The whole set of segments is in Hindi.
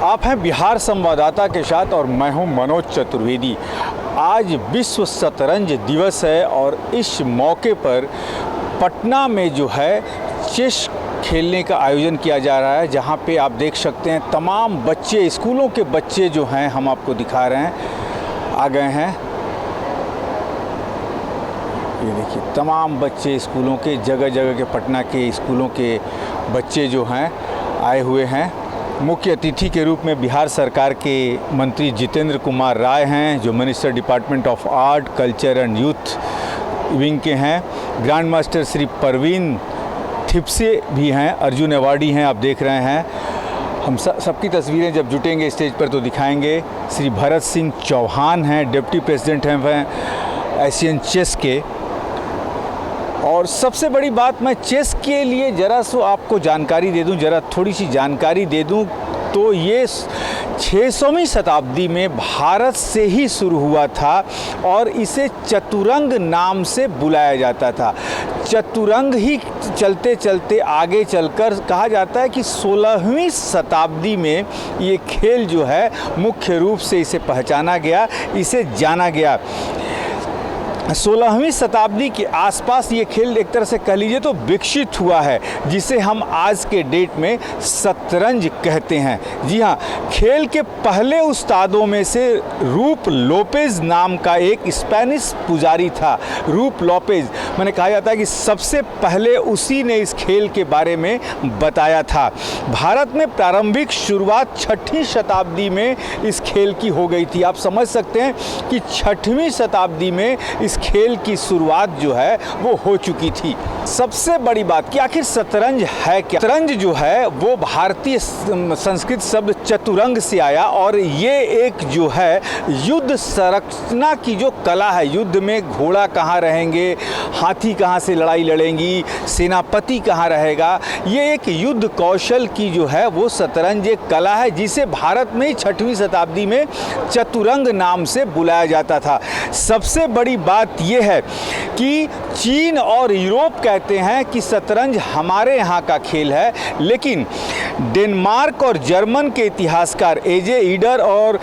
आप हैं बिहार संवाददाता के साथ और मैं हूं मनोज चतुर्वेदी। आज विश्व शतरंज दिवस है और इस मौके पर पटना में जो है चेस खेलने का आयोजन किया जा रहा है, जहां पे आप देख सकते हैं तमाम बच्चे, स्कूलों के बच्चे जो हैं, हम आपको दिखा रहे हैं, आ गए हैं। ये देखिए तमाम बच्चे स्कूलों के, जगह जगह के पटना के स्कूलों के बच्चे जो हैं आए हुए हैं। मुख्य अतिथि के रूप में बिहार सरकार के मंत्री जितेंद्र कुमार राय हैं, जो minister department of art, culture and youth wing के हैं। ग्रैंड मास्टर श्री परवीन थिप्से भी हैं, अर्जुन अवार्डी हैं, आप देख रहे हैं। हम सबकी तस्वीरें जब जुटेंगे स्टेज पर तो दिखाएंगे। श्री भरत सिंह चौहान हैं, डिप्टी प्रेसिडेंट हैं एशियन चेस के। और सबसे बड़ी बात, मैं चेस के लिए ज़रा सो आपको जानकारी दे दूं, ज़रा थोड़ी सी जानकारी दे दूं तो ये 600वीं शताब्दी में भारत से ही शुरू हुआ था और इसे चतुरंग नाम से बुलाया जाता था। चतुरंग ही चलते चलते आगे चलकर कहा जाता है कि 16वीं शताब्दी में ये खेल जो है मुख्य रूप से इसे पहचाना गया, इसे जाना गया। 16वीं शताब्दी के आसपास ये खेल एक तरह से कह लीजिए तो विकसित हुआ है, जिसे हम आज के डेट में शतरंज कहते हैं। जी हाँ, खेल के पहले उस्तादों में से रूप लोपेज नाम का एक स्पेनिश पुजारी था। रूप लोपेज, मैंने कहा जाता है कि सबसे पहले उसी ने इस खेल के बारे में बताया था। भारत में प्रारंभिक शुरुआत 6वीं शताब्दी में इस खेल की हो गई थी। आप समझ सकते हैं कि 6वीं शताब्दी में इस खेल की शुरुआत जो है वो हो चुकी थी। सबसे बड़ी बात कि आखिर शतरंज है क्या? शतरंज जो है वो भारतीय संस्कृत शब्द चतुरंग से आया और ये एक जो है युद्ध संरचना की जो कला है। युद्ध में घोड़ा कहाँ रहेंगे, हाथी कहाँ से लड़ाई लड़ेंगी, सेनापति कहाँ रहेगा, ये एक युद्ध कौशल की जो है वो शतरंज एक कला है, जिसे भारत में ही 6वीं शताब्दी में चतुरंग नाम से बुलाया जाता था। सबसे बड़ी बात ये है कि चीन और यूरोप कहते हैं कि शतरंज हमारे यहाँ का खेल है, लेकिन डेनमार्क और जर्मन के इतिहासकार एजे ईडर और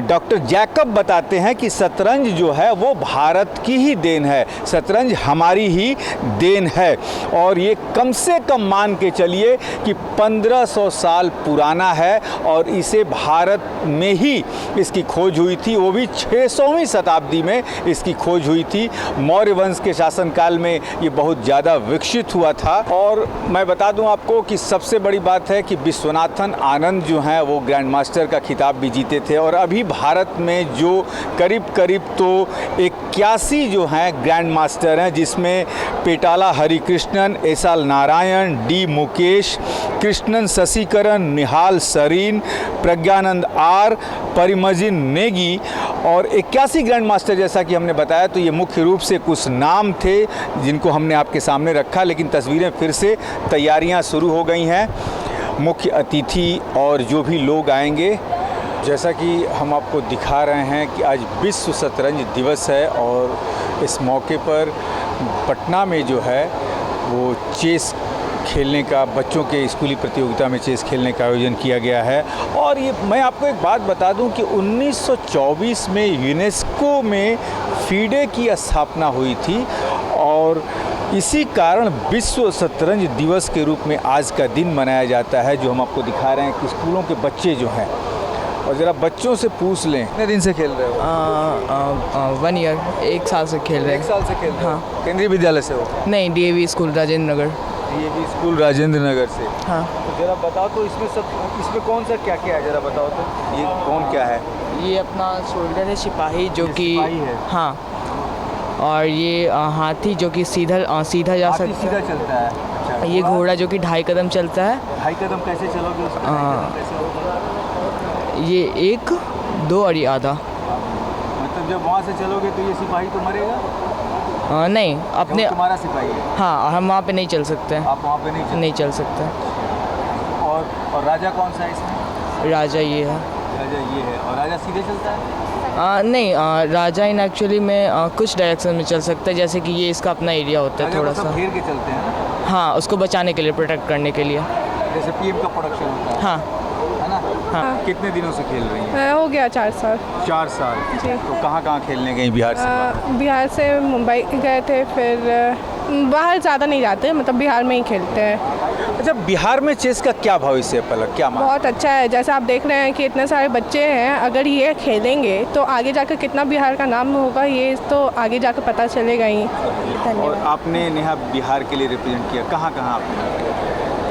डॉक्टर जैकब बताते हैं कि शतरंज जो है वो भारत की ही देन है, शतरंज हमारी ही देन है। और ये कम से कम मान के चलिए कि 1500 साल पुराना है और इसे भारत में ही इसकी खोज हुई थी, वो भी 600वीं शताब्दी में इसकी खोज हुई थी। मौर्य वंश के शासनकाल में ये बहुत ज़्यादा विकसित हुआ था। और मैं बता दूं आपको कि सबसे बड़ी बात है कि विश्वनाथन आनंद जो हैं वो ग्रैंड मास्टर का खिताब भी जीते थे। और अभी भारत में जो करीब तो 81 जो हैं ग्रैंड मास्टर हैं, जिसमें पेटाला हरिकृष्णन, एसएल नारायण, डी मुकेश, कृष्णन शशिकरण, निहाल सरीन, प्रज्ञानंद आर, परिमजिन नेगी और 81 ग्रैंड मास्टर। जैसा कि हमने बताया तो ये मुख्य रूप से कुछ नाम थे जिनको हमने आपके सामने रखा, लेकिन तस्वीरें फिर से तैयारियां शुरू हो गई हैं। मुख्य अतिथि और जो भी लोग आएंगे, जैसा कि हम आपको दिखा रहे हैं कि आज विश्व शतरंज दिवस है और इस मौके पर पटना में जो है वो चेस खेलने का, बच्चों के स्कूली प्रतियोगिता में चेस खेलने का आयोजन किया गया है। और ये मैं आपको एक बात बता दूं कि 1924 में यूनेस्को में फीडे की स्थापना हुई थी और इसी कारण विश्व शतरंज दिवस के रूप में आज का दिन मनाया जाता है, जो हम आपको दिखा रहे हैं कि स्कूलों के बच्चे जो हैं। और ज़रा बच्चों से पूछ लें, कितने दिन से खेल रहे हो? 1 ईयर, 1 साल से खेल रहे हैं। 1 साल से खेल रहे हो? हाँ। केंद्रीय विद्यालय से हो? नहीं, DAV school Rajendra Nagar. DAV school Rajendra Nagar से। हाँ। तो ज़रा बताओ तो इसमें कौन सा क्या क्या है, ज़रा बताओ तो। ये कौन क्या है? ये अपना सोल्जर है, सिपाही, जो कि है। हाँ। और ये हाथी जो कि सीधा जा सकता है। सीधा चलता है। अच्छा। ये घोड़ा जो कि 2.5 कदम चलता है। 2.5 कदम कैसे चलोगे उसमें? 2.5 कदम कैसे होगा? ये 1, 2 और ये आधा। मतलब जब वहाँ से चलोगे तो ये सिपाही तो मरेगा? नहीं, अपने तुम्हारा सिपाही है। हाँ, हम वहाँ पे नहीं चल सकते हैं। आप वहाँ पे नहीं चल सकते। और राजा कौन सा है इसमें? राजा ये है। राजा ये है। और राजा सीधे चलता है? नहीं, राजा इन एक्चुअली में कुछ डायरेक्शन में चल सकता है, जैसे कि ये इसका अपना एरिया होता है थोड़ा सा। घेर के चलते हैं। हाँ, उसको बचाने के लिए, प्रोटेक्ट करने के लिए। जैसे पीएम का प्रोडक्शन होता है। हाँ, है ना? हाँ। कितने दिनों से खेल रही हैं? हो गया 4 साल। 4 साल। जी। तो कहाँ कहाँ खेलने गई बिहार से? बिहार से मुंबई गए थे, फिर बाहर ज़्यादा नहीं जाते, मतलब बिहार में ही खेलते हैं। अच्छा, बिहार में चेस का क्या भविष्य है पलक, क्या मान? बहुत अच्छा है, जैसे आप देख रहे हैं कि इतने सारे बच्चे हैं, अगर ये खेलेंगे तो आगे जाकर कितना बिहार का नाम होगा, ये तो आगे जाकर पता चलेगा ही। और आपने नेहा बिहार के लिए रिप्रेजेंट किया, कहाँ कहाँ आपने?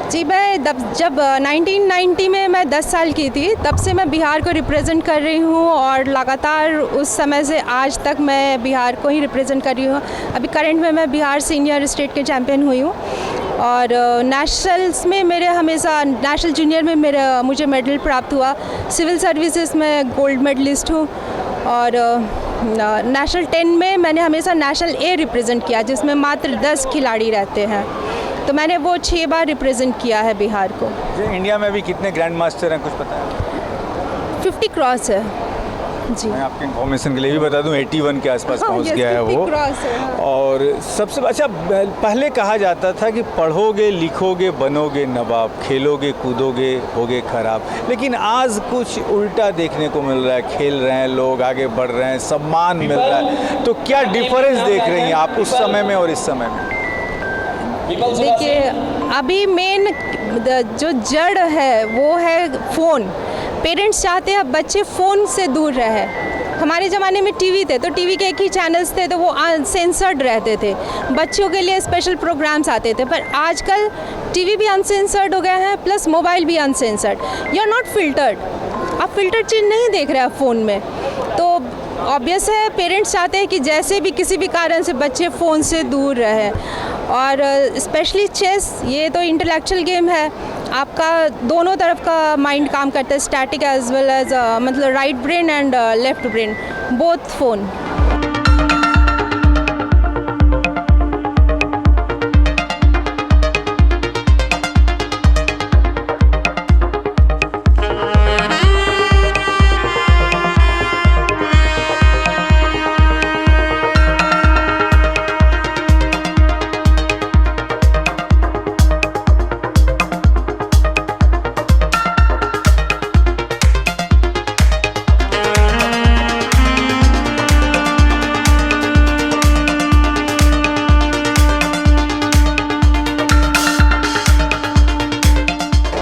जी, मैं जब 1990 में मैं 10 साल की थी, तब से मैं बिहार को रिप्रेजेंट कर रही हूँ और लगातार उस समय से आज तक मैं बिहार को ही रिप्रेजेंट कर रही हूँ। अभी करंट में मैं बिहार सीनियर स्टेट के चैम्पियन हुई हूँ और नेशनल्स में मेरे हमेशा नेशनल जूनियर में मुझे मेडल प्राप्त हुआ। सिविल सर्विसेज में गोल्ड मेडलिस्ट हूँ और नेशनल 10 में मैंने हमेशा नेशनल ए रिप्रेजेंट किया, जिसमें मात्र 10 खिलाड़ी रहते हैं, तो मैंने वो 6 बार रिप्रेजेंट किया है बिहार को। इंडिया में अभी कितने ग्रैंड मास्टर हैं, कुछ पता है? 50 क्रॉस है जी। मैं आपके इन्फॉर्मेशन के लिए भी बता दूं, 81 के आसपास पहुंच गया है वो। 50 क्रॉस है, हाँ। और सबसे अच्छा, पहले कहा जाता था कि पढ़ोगे लिखोगे बनोगे नवाब, खेलोगे कूदोगे होगे खराब, लेकिन आज कुछ उल्टा देखने को मिल रहा है। खेल रहे हैं लोग, आगे बढ़ रहे हैं, सम्मान मिल रहा है, तो क्या डिफरेंस देख रही हैं आप उस समय में और इस समय में? देखिए, अभी मेन जो जड़ है वो है फ़ोन। पेरेंट्स चाहते हैं बच्चे फ़ोन से दूर रहे। हमारे ज़माने में टीवी थे, तो टीवी के एक ही चैनल्स थे, तो वो अनसेंसर्ड रहते थे, बच्चों के लिए स्पेशल प्रोग्राम्स आते थे। पर आजकल टीवी भी अनसेंसर्ड हो गए हैं, प्लस मोबाइल भी uncensored. You are not filtered, आप फिल्टर्ड चीज़ नहीं देख रहे हैं फ़ोन में। तो ऑब्वियस है, पेरेंट्स चाहते हैं कि जैसे भी किसी भी कारण से बच्चे फ़ोन से दूर रहें। और स्पेशली चेस, ये तो इंटेलेक्चुअल गेम है, आपका दोनों तरफ का माइंड काम करता है, स्टैटिक एज वेल एज मतलब right brain and left brain, both phone.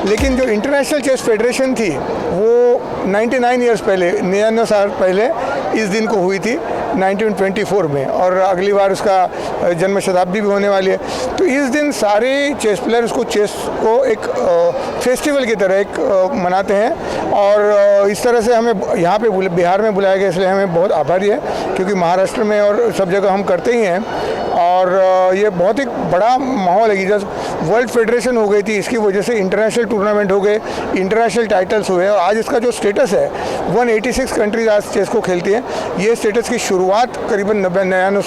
लेकिन जो इंटरनेशनल चेस फेडरेशन थी वो 99 ईयर्स पहले, 99 साल पहले इस दिन को हुई थी 1924 में, और अगली बार उसका जन्म शताब्दी भी होने वाली है। तो इस दिन सारे चेस प्लेयर उसको चेस को एक फेस्टिवल की तरह एक मनाते हैं, और इस तरह से हमें यहाँ पे बिहार में बुलाया गया, इसलिए हमें बहुत आभारी है, क्योंकि महाराष्ट्र में और सब जगह हम करते ही हैं। और ये बहुत ही बड़ा माहौल है कि जब वर्ल्ड फेडरेशन हो गई थी, इसकी वजह से इंटरनेशनल टूर्नामेंट हो गए, इंटरनेशनल टाइटल्स हुए, और आज इसका जो स्टेटस है 186 कंट्रीज आज चेस को खेलती हैं। ये स्टेटस की शुरुआत करीबन 99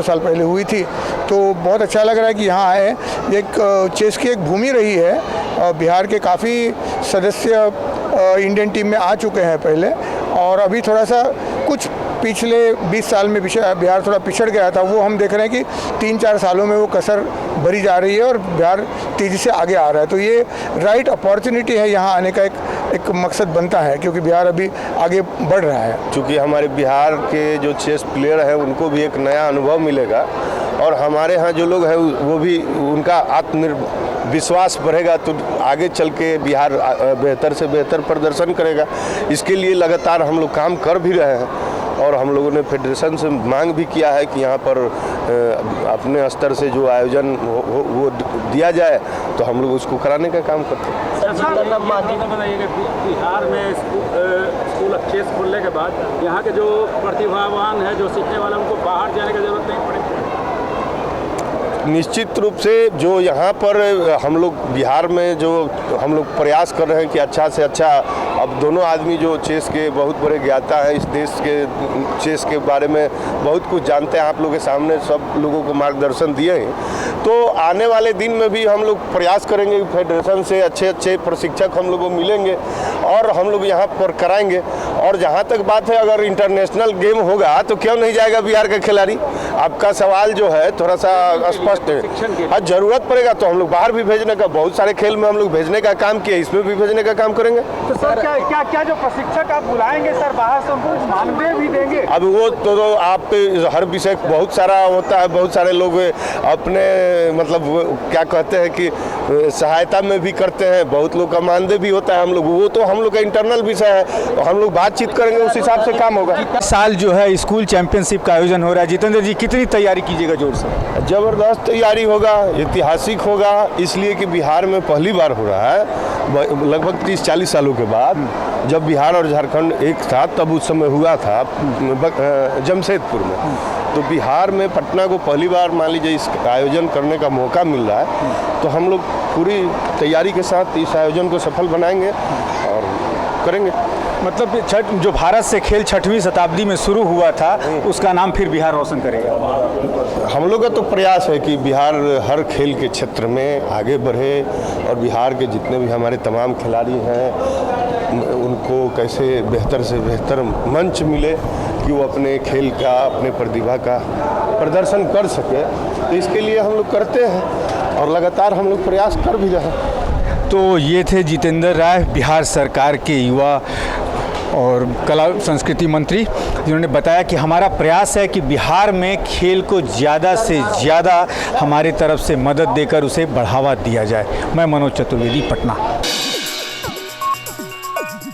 साल पहले हुई थी। तो बहुत अच्छा लग रहा है कि यहाँ आए। एक चेस की एक भूमि रही है, बिहार के काफ़ी सदस्य इंडियन टीम में आ चुके हैं पहले, और अभी थोड़ा सा कुछ पिछले 20 साल में बिहार थोड़ा पिछड़ गया था, वो हम देख रहे हैं कि 3-4 सालों में वो कसर भरी जा रही है और बिहार तेज़ी से आगे आ रहा है। तो ये राइट अपॉर्चुनिटी है, यहाँ आने का एक मकसद बनता है, क्योंकि बिहार अभी आगे बढ़ रहा है। क्योंकि हमारे बिहार के जो चेस प्लेयर हैं उनको भी एक नया अनुभव मिलेगा, और हमारे यहाँ जो लोग हैं वो भी, उनका आत्मविश्वास बढ़ेगा, तो आगे चल के बिहार बेहतर से बेहतर प्रदर्शन करेगा। इसके लिए लगातार हम लोग काम कर भी रहे हैं, और हम लोगों ने फेडरेशन से मांग भी किया है कि यहाँ पर अपने स्तर से जो आयोजन वो दिया जाए, तो हम लोग उसको कराने का काम करते हैं। बताइएगा, बिहार में स्कूल ऑफ चेस खुलने के बाद यहाँ के जो प्रतिभावान है, जो सीखने वाले, उनको बाहर जाने की जरूरत नहीं पड़ेगी? निश्चित रूप से जो यहाँ पर हम लोग बिहार में जो हम लोग प्रयास कर रहे हैं कि अच्छा से अच्छा, अब दोनों आदमी जो चेस के बहुत बड़े ज्ञाता हैं, इस देश के चेस के बारे में बहुत कुछ जानते हैं, आप लोगों के सामने सब लोगों को मार्गदर्शन दिए हैं। तो आने वाले दिन में भी हम लोग प्रयास करेंगे, फेडरेशन से अच्छे अच्छे प्रशिक्षक हम लोगों को मिलेंगे और हम लोग यहाँ पर कराएंगे। और जहाँ तक बात है अगर इंटरनेशनल गेम होगा तो क्यों नहीं जाएगा बिहार का खिलाड़ी। आपका सवाल जो है थोड़ा सा स्पष्ट है। हाँ, जरूरत पड़ेगा तो हम लोग बाहर भी भेजने का, बहुत सारे खेल में हम लोग भेजने का काम किया, इसमें भी भेजने का काम करेंगे। तो सर क्या जो प्रशिक्षक आप बुलाएंगे सर बाहर से उनको मानदेय भी देंगे? अब वो तो आप हर विषय बहुत सारा होता है, बहुत सारे लोग अपने मतलब क्या कहते हैं कि सहायता में भी करते हैं, बहुत लोग का मानदेय भी होता है। हम लोग वो तो हम लोग का इंटरनल विषय है, तो हम लोग बातचीत करेंगे, उस हिसाब से काम होगा। साल जो है स्कूल चैंपियनशिप का आयोजन हो रहा है, जितेंद्र जी कितनी तैयारी कीजिएगा जोर से? जबरदस्त तैयारी होगा, ऐतिहासिक होगा, इसलिए कि बिहार में पहली बार हो रहा है लगभग 30-40 सालों के बाद। जब बिहार और झारखंड एक था तब उस समय हुआ था जमशेदपुर में, तो बिहार में पटना को पहली बार मान लीजिए इस आयोजन करने का मौका मिल रहा है, तो हम लोग पूरी तैयारी के साथ इस आयोजन को सफल बनाएंगे और करेंगे। मतलब छठ जो भारत से खेल 6वीं शताब्दी में शुरू हुआ था उसका नाम फिर बिहार रोशन करेगा। हम लोग का तो प्रयास है कि बिहार हर खेल के क्षेत्र में आगे बढ़े और बिहार के जितने भी हमारे तमाम खिलाड़ी हैं उनको कैसे बेहतर से बेहतर मंच मिले कि वो अपने खेल का, अपने प्रतिभा का प्रदर्शन कर सके। तो इसके लिए हम लोग करते हैं और लगातार हम लोग प्रयास कर भी रहे हैं। तो ये थे जितेंद्र राय, बिहार सरकार के युवा और कला संस्कृति मंत्री, जिन्होंने बताया कि हमारा प्रयास है कि बिहार में खेल को ज़्यादा से ज़्यादा हमारी तरफ से मदद देकर उसे बढ़ावा दिया जाए। मैं मनोज चतुर्वेदी, पटना।